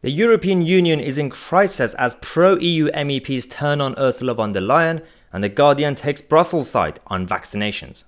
The European Union is in crisis as pro-EU MEPs turn on Ursula von der Leyen, and The Guardian takes Brussels' side on vaccinations.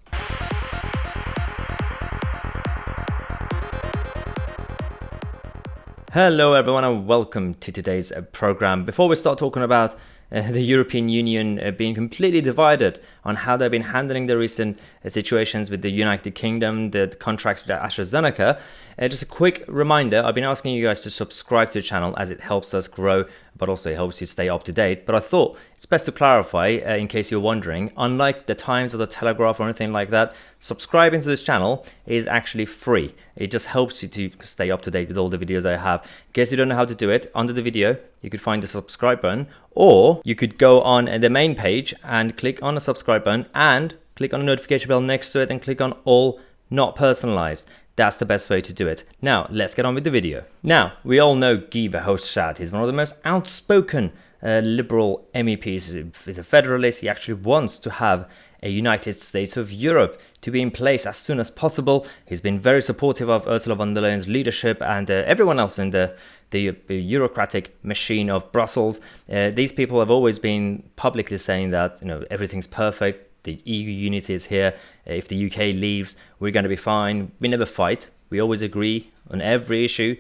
Hello everyone and welcome to today's program. Before we start talking about the European Union being completely divided on how they've been handling the recent situations with the United Kingdom, the contracts with AstraZeneca, just a quick reminder, I've been asking you guys to subscribe to the channel as it helps us grow, but also it helps you stay up to date. But I thought it's best to clarify, in case you're wondering, unlike the Times or the Telegraph or anything like that, subscribing to this channel is actually free. It just helps you to stay up to date with all the videos I have. In case you don't know how to do it, under the video, you could find the subscribe button, or you could go on the main page and click on the subscribe button and click on the notification bell next to it and click on all not personalized. That's the best way to do it. Now, let's get on with the video. Now, we all know Guy Verhofstadt. He's one of the most outspoken liberal MEPs. He's a federalist. He actually wants to have a United States of Europe to be in place as soon as possible. He's been very supportive of Ursula von der Leyen's leadership and everyone else in the bureaucratic machine of Brussels. These people have always been publicly saying that everything's perfect. The EU unity is here. If the UK leaves, we're going to be fine. We never fight. We always agree on every issue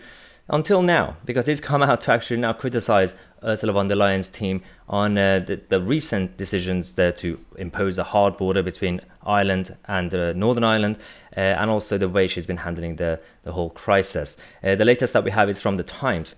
until now, because he's come out to actually now criticize Ursula von der Leyen's team on the recent decisions there to impose a hard border between Ireland and Northern Ireland, and also the way she's been handling the whole crisis. The latest that we have is from the Times,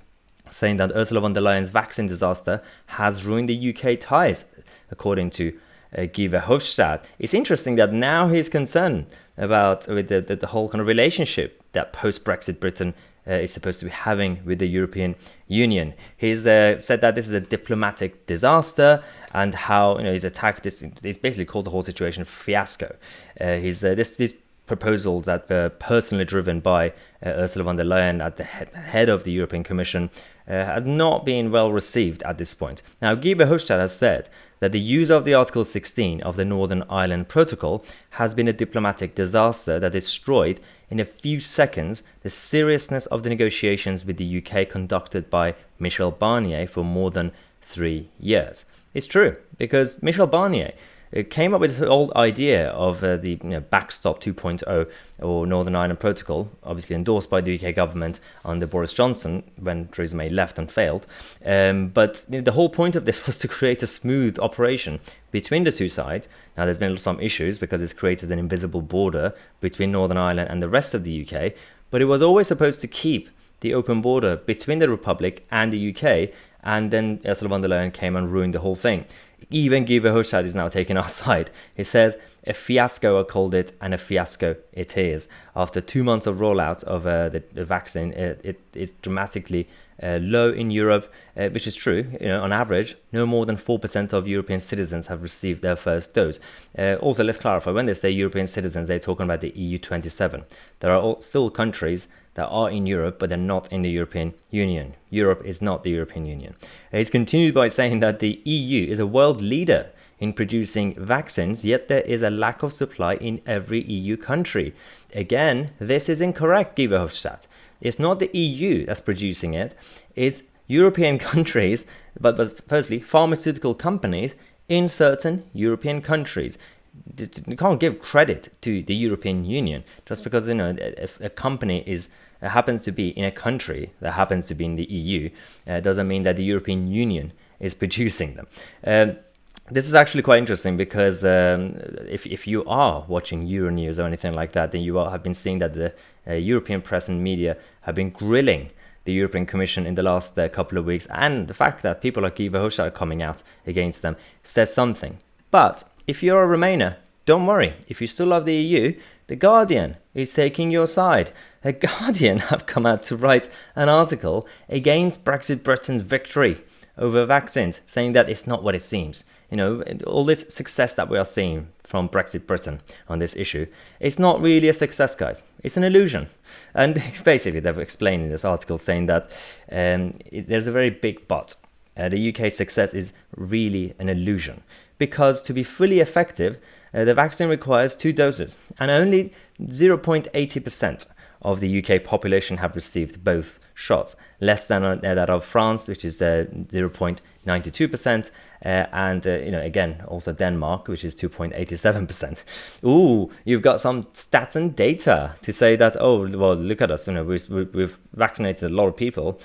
saying that Ursula von der Leyen's vaccine disaster has ruined the UK ties, according to Guy Verhofstadt. It's interesting that now he's concerned about with the whole kind of relationship that post-Brexit Britain is supposed to be having with the European Union. He's said that this is a diplomatic disaster and how he's attacked this. He's basically called the whole situation a fiasco. These proposals that were personally driven by Ursula von der Leyen at the head of the European Commission has not been well received at this point. Now, Guy Verhofstadt has said that the use of the Article 16 of the Northern Ireland Protocol has been a diplomatic disaster that destroyed in a few seconds the seriousness of the negotiations with the UK conducted by Michel Barnier for more than 3 years. It's true, because Michel Barnier came up with the old idea of the backstop 2.0 or Northern Ireland Protocol, obviously endorsed by the UK government under Boris Johnson when Theresa May left and failed. But the whole point of this was to create a smooth operation between the two sides. Now, there's been some issues because it's created an invisible border between Northern Ireland and the rest of the UK, but it was always supposed to keep the open border between the Republic and the UK, and then Ursula von der Leyen came and ruined the whole thing. Even Guy Verhofstadt is now taking our side. He says, a fiasco I called it, and a fiasco it is. After 2 months of rollout of the vaccine, it is dramatically low in Europe, which is true. On average, no more than 4% of European citizens have received their first dose. Also, let's clarify, when they say European citizens, they're talking about the EU 27. There are still countries that are in Europe, but they're not in the European Union. Europe is not the European Union. He's continued by saying that the EU is a world leader in producing vaccines, yet there is a lack of supply in every EU country. Again, this is incorrect, Guy Verhofstadt. It's not the EU that's producing it, it's European countries, but firstly, pharmaceutical companies in certain European countries. You can't give credit to the European Union just because if a company happens to be in a country that happens to be in the EU, doesn't mean that the European Union is producing them. This is actually quite interesting because if you are watching Euronews or anything like that, then you have been seeing that the European press and media have been grilling the European Commission in the last couple of weeks, and the fact that people like Guy Verhofstadt are coming out against them says something. But if you're a Remainer, don't worry. If you still love the EU, The Guardian is taking your side. The Guardian have come out to write an article against Brexit Britain's victory over vaccines, saying that it's not what it seems. All this success that we are seeing from Brexit Britain on this issue, it's not really a success, guys. It's an illusion. And basically, they've explained in this article saying that there's a very big but. The UK success is really an illusion, because to be fully effective, the vaccine requires 2 doses, and only 0.80% of the UK population have received both shots, less than that of France, which is 0.92%, and again, also Denmark, which is 2.87%. Ooh, you've got some stats and data to say that, oh, well, look at us, we've vaccinated a lot of people,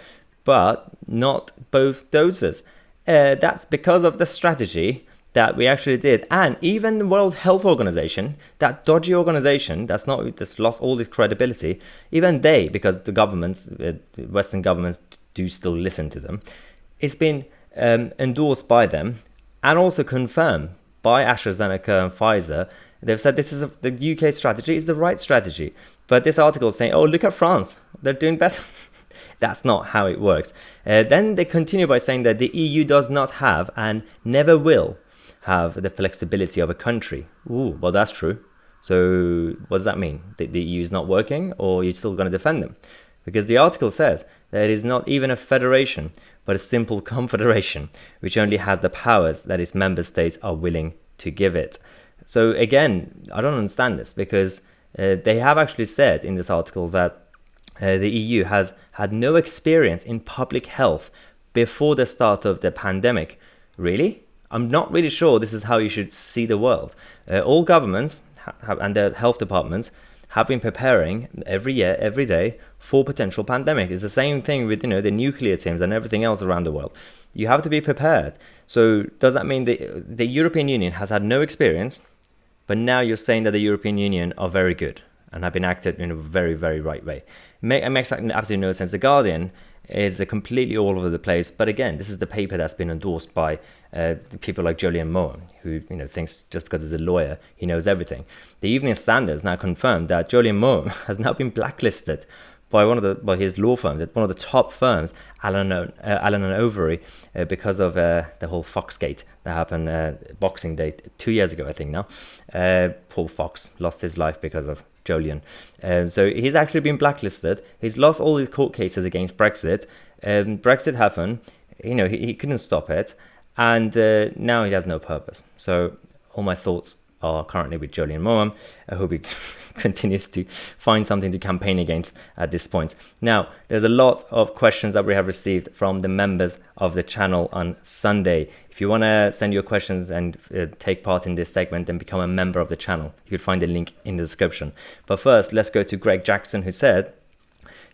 but not both doses. That's because of the strategy that we actually did. And even the World Health Organization, that dodgy organization that's lost all its credibility, even they, because the governments, Western governments do still listen to them, it's been endorsed by them and also confirmed by AstraZeneca and Pfizer. They've said the UK strategy is the right strategy. But this article is saying, oh, look at France, they're doing better. That's not how it works. Then they continue by saying that the EU does not have and never will have the flexibility of a country. Ooh, well, that's true. So what does that mean? The EU is not working, or you're still going to defend them? Because the article says that it is not even a federation, but a simple confederation, which only has the powers that its member states are willing to give it. So again, I don't understand this, because they have actually said in this article that the EU has had no experience in public health before the start of the pandemic. Really? I'm not really sure this is how you should see the world. All governments and their health departments have been preparing every year, every day, for potential pandemic. It's the same thing with the nuclear teams and everything else around the world. You have to be prepared. So does that mean the European Union has had no experience, but now you're saying that the European Union are very good and have been acted in a very, very right way? It makes absolutely no sense. The Guardian is completely all over the place. But again, this is the paper that's been endorsed by people like Jolyon, Maugham, who thinks just because he's a lawyer, he knows everything. The Evening Standard has now confirmed that Jolyon Maugham has now been blacklisted by his law firm, one of the top firms, Allen and Overy, because of the whole Foxgate that happened Boxing Day 2 years ago, I think now. Paul Fox lost his life because of Jolyon. So he's actually been blacklisted. He's lost all his court cases against Brexit. Brexit happened. He couldn't stop it. And now he has no purpose. So all my thoughts are currently with Jolyon Maugham. I hope he continues to find something to campaign against at this point. Now, there's a lot of questions that we have received from the members of the channel on Sunday. If you want to send your questions and take part in this segment and become a member of the channel, you could find the link in the description. But first, let's go to Greg Jackson, who said,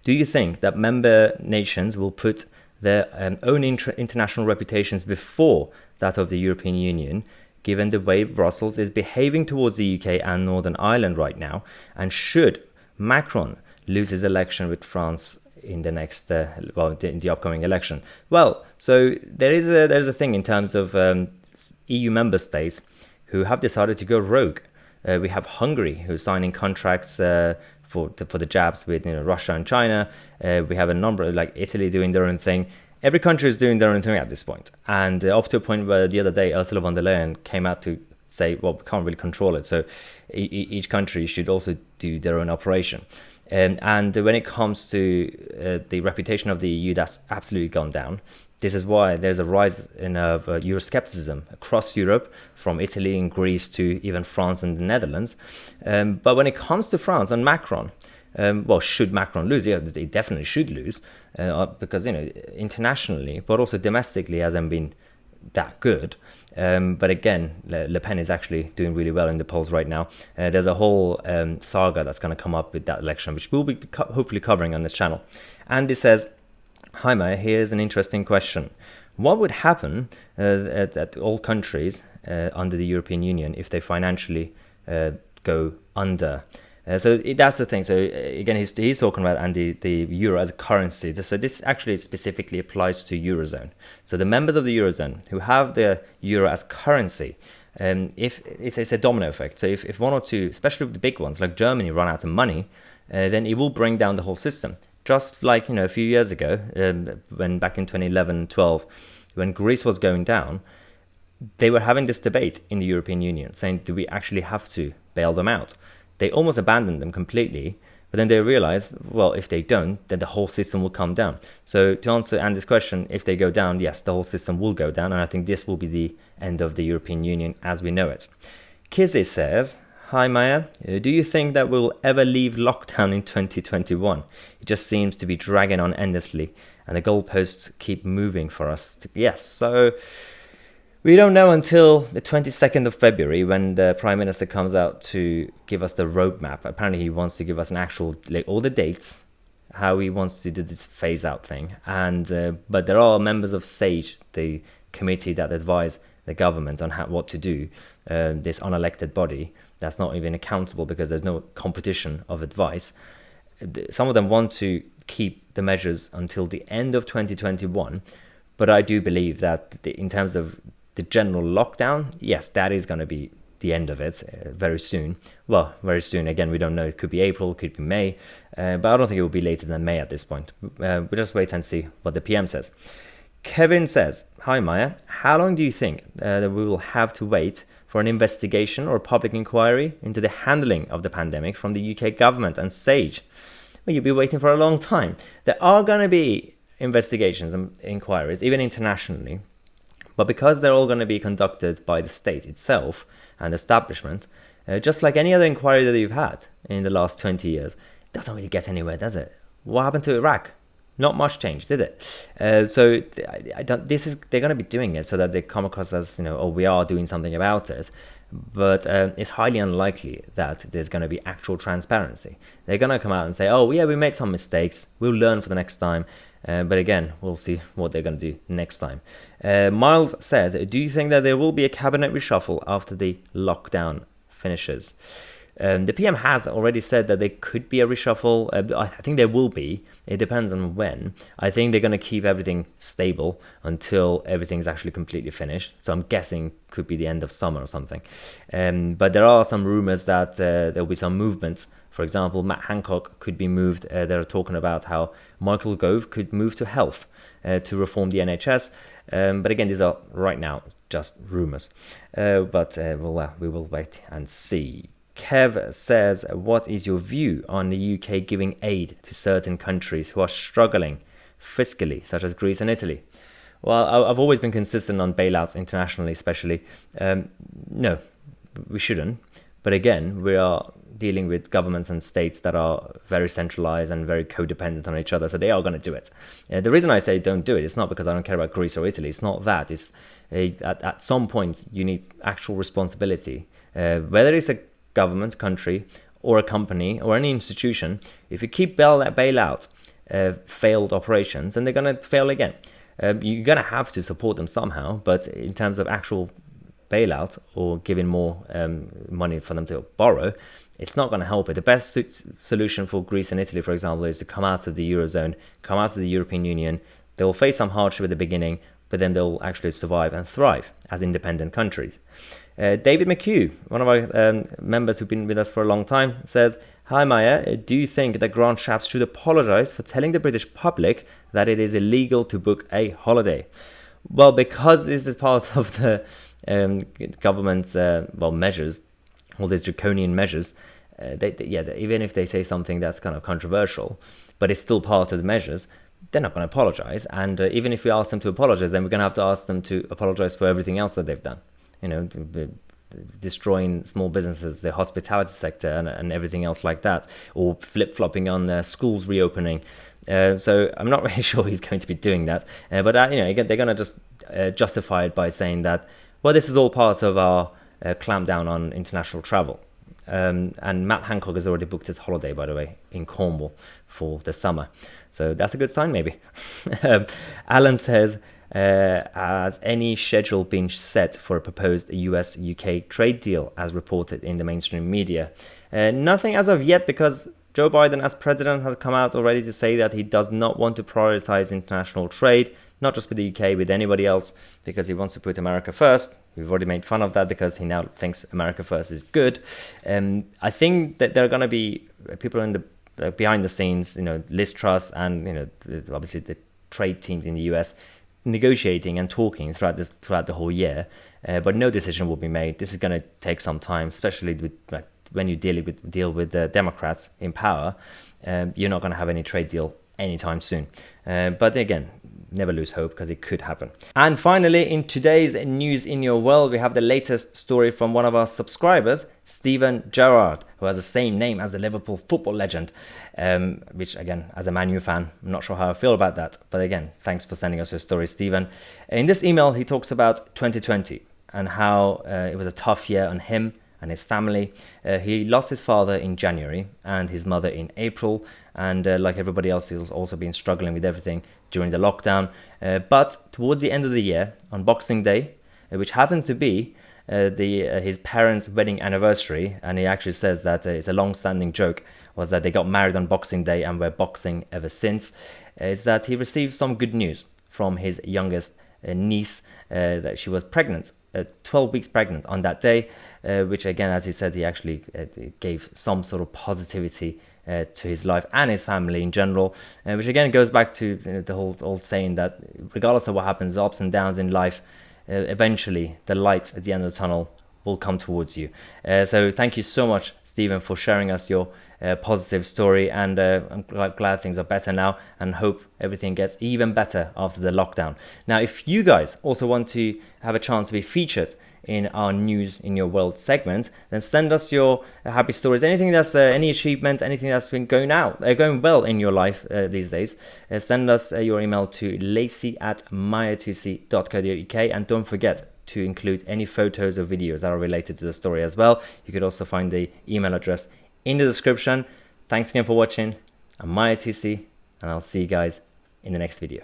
do you think that member nations will put their own international reputations before that of the European Union, given the way Brussels is behaving towards the UK and Northern Ireland right now? And should Macron lose his election with France in the next, in the upcoming election? Well, so there's a thing in terms of EU member states who have decided to go rogue. We have Hungary, who's signing contracts for the jabs with Russia and China. We have a number like Italy doing their own thing. Every country is doing their own thing at this point. And up to a point where the other day, Ursula von der Leyen came out to say, well, we can't really control it. So each country should also do their own operation. And when it comes to the reputation of the EU, that's absolutely gone down. This is why there's a rise in Euroscepticism across Europe, from Italy and Greece to even France and the Netherlands. But when it comes to France and Macron, should Macron lose? Yeah, they definitely should lose, because internationally, but also domestically, hasn't been that good. But again, Le Pen is actually doing really well in the polls right now. There's a whole saga that's going to come up with that election, which we'll be hopefully covering on this channel. And it says, hi Maya, here's an interesting question. What would happen at all countries under the European Union if they financially go under? So that's the thing. So again, he's talking about the euro as a currency. So this actually specifically applies to Eurozone. So the members of the Eurozone who have the euro as currency, if it's a domino effect. So if one or two, especially the big ones like Germany, run out of money, then it will bring down the whole system. Just like a few years ago, when back in 2011-12, when Greece was going down, they were having this debate in the European Union, saying, do we actually have to bail them out? They almost abandoned them completely, but then they realized, well, if they don't, then the whole system will come down. So to answer Andy's question, if they go down, yes, the whole system will go down, and I think this will be the end of the European Union as we know it. Kizzy says, Hi Maya, do you think that we'll ever leave lockdown in 2021? It just seems to be dragging on endlessly and the goalposts keep moving for us. Yes, so we don't know until the 22nd of February when the Prime Minister comes out to give us the roadmap. Apparently he wants to give us an actual, all the dates, how he wants to do this phase out thing. And but there are members of SAGE, the committee that advise the government on what to do, this unelected body that's not even accountable because there's no competition of advice. Some of them want to keep the measures until the end of 2021, but I do believe that in terms of the general lockdown, yes, that is going to be the end of it very soon. Well, very soon. Again, we don't know. It could be April, it could be May, but I don't think it will be later than May at this point. We'll just wait and see what the PM says. Kevin says, hi Maya, how long do you think that we will have to wait for an investigation or a public inquiry into the handling of the pandemic from the UK government and SAGE? Well, you'll be waiting for a long time. There are going to be investigations and inquiries, even internationally, but because they're all going to be conducted by the state itself and establishment, just like any other inquiry that you've had in the last 20 years, it doesn't really get anywhere, does it? What happened to Iraq? Not much change, did it? So they're going to be doing it so that they come across as, oh, we are doing something about it. But it's highly unlikely that there's going to be actual transparency. They're going to come out and say, oh, yeah, we made some mistakes. We'll learn for the next time. But again, we'll see what they're going to do next time. Miles says, do you think that there will be a cabinet reshuffle after the lockdown finishes? The PM has already said that there could be a reshuffle. I think there will be. It depends on when. I think they're going to keep everything stable until everything's actually completely finished. So I'm guessing could be the end of summer or something. But there are some rumors that there'll be some movements. For example, Matt Hancock could be moved. They're talking about how Michael Gove could move to health to reform the NHS. But again, these are right now just rumors. But we will wait and see. Kev says, what is your view on the UK giving aid to certain countries who are struggling fiscally, such as Greece and Italy? Well, I've always been consistent on bailouts internationally, especially. No, we shouldn't. But again, we are dealing with governments and states that are very centralized and very codependent on each other, so they are going to do it. The reason I say don't do it, it's not because I don't care about Greece or Italy. It's not that. It's at some point you need actual responsibility. Whether it's a government, country, or a company, or any institution, if you keep bail out failed operations, then they're going to fail again. You're going to have to support them somehow, but in terms of actual bailout or giving more money for them to borrow, it's not going to help it. The best solution for Greece and Italy, for example, is to come out of the Eurozone, come out of the European Union. They will face some hardship at the beginning, but then they'll actually survive and thrive as independent countries. David McHugh, one of our members who've been with us for a long time, says, hi Maya, do you think that Grant Shapps should apologise for telling the British public that it is illegal to book a holiday? Well, because this is part of the government's measures, all these draconian measures, even if they say something that's kind of controversial, but it's still part of the measures, they're not going to apologise. And even if we ask them to apologise, then we're going to have to ask them to apologise for everything else that they've done. Destroying small businesses, the hospitality sector, and everything else like that, or flip-flopping on schools reopening. So I'm not really sure he's going to be doing that. But again, they're going to just justify it by saying that, well, this is all part of our clampdown on international travel. And Matt Hancock has already booked his holiday, by the way, in Cornwall for the summer. So that's a good sign, maybe. Alan says, has any schedule been set for a proposed US-UK trade deal as reported in the mainstream media? Nothing as of yet, because Joe Biden as president has come out already to say that he does not want to prioritize international trade, not just with the UK, with anybody else, because he wants to put America first. We've already made fun of that because he now thinks America first is good. I think that there are going to be people in the behind the scenes, Liz Truss and obviously the trade teams in the US negotiating and talking throughout the whole year, but no decision will be made. This is going to take some time, especially with when you deal with the Democrats in power. You're not going to have any trade deal anytime soon. But again, never lose hope because it could happen. And finally, in today's news in your world, we have the latest story from one of our subscribers, Stephen Gerrard, who has the same name as the Liverpool football legend, which again, as a Man U fan, I'm not sure how I feel about that. But again, thanks for sending us your story, Stephen. In this email, he talks about 2020 and how it was a tough year on him and his family. He lost his father in January and his mother in April. And like everybody else, he's also been struggling with everything during the lockdown. But towards the end of the year, on Boxing Day, which happens to be his parents' wedding anniversary, and he actually says that it's a long-standing joke, was that they got married on Boxing Day and were boxing ever since, is that he received some good news from his youngest niece, that she was pregnant, 12 weeks pregnant on that day, which again, as he said, he actually gave some sort of positivity to his life and his family in general, which again goes back to the whole old saying that regardless of what happens, the ups and downs in life, eventually the light at the end of the tunnel will come towards you. So thank you so much, Stephen, for sharing us your positive story, and I'm glad things are better now and hope everything gets even better after the lockdown. Now, if you guys also want to have a chance to be featured in our News in Your World segment, then send us your happy stories, anything that's any achievement, anything that's been going well in your life these days. Send us your email to lacey@myotc.co.uk, and don't forget to include any photos or videos that are related to the story as well. You could also find the email address in the description. Thanks again for watching. I'm myotc, and I'll see you guys in the next video.